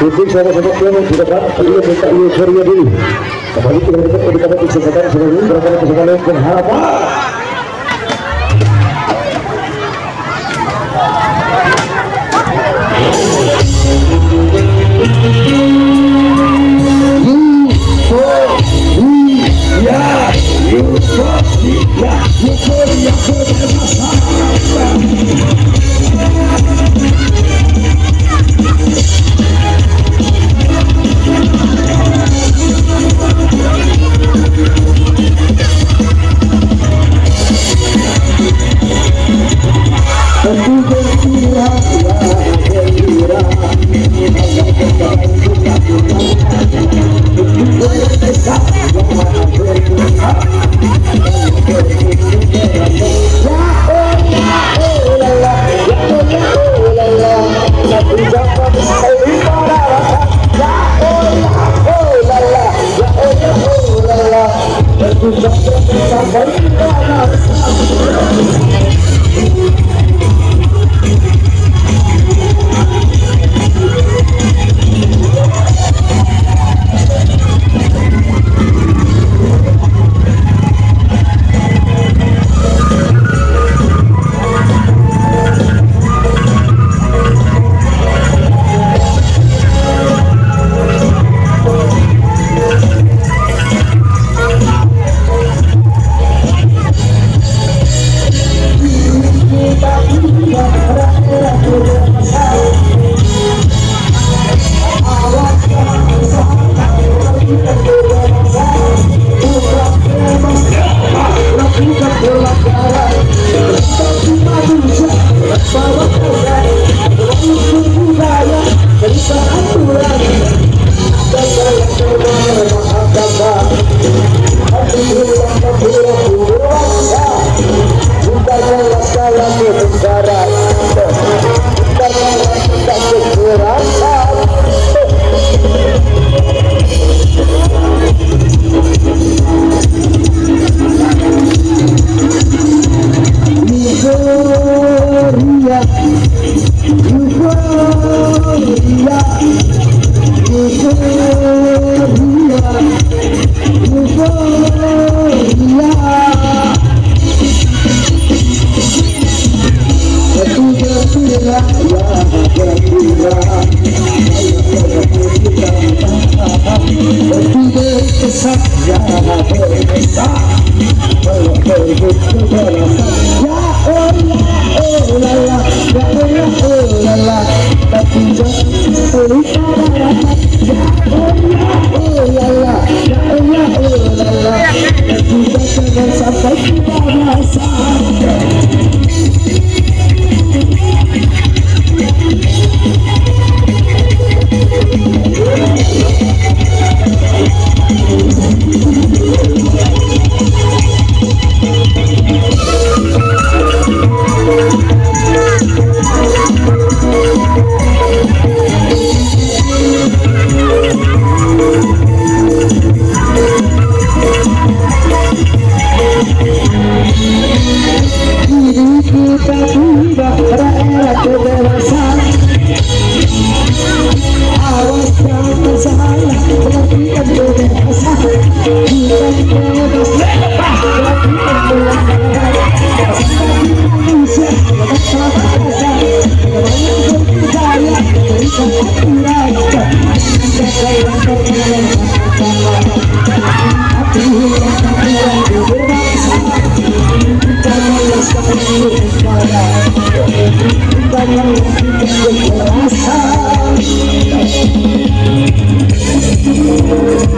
Dukung sahabat-sahabat yang tidak perlu minta euforia dulu. Kembali kita dapat kesempatan sebagai berapa kesempatan berharapan.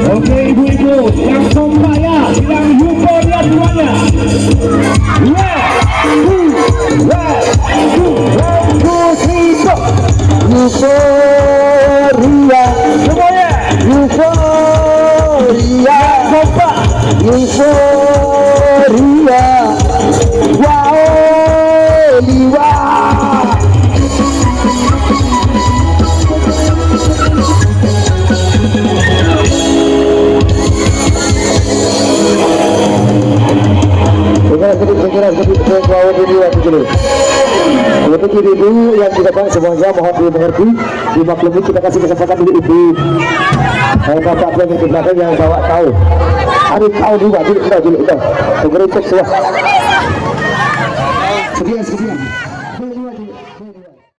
Oke ibu-ibu, yang sombaya, yang euforia semuanya. Euforia semuanya. Euforia, kompak. Euforia. Wow, liwa. Segera yang bawah ini waktu dulu. Untuk ibu yang di depan semuanya mohon dimengerti, dimaklumi kita kasih kesempatan dulu ibu. Bapak yang di belakang yang bawa tahu. Hari tahu juga dulu. Tunggu itu semua. Sekian.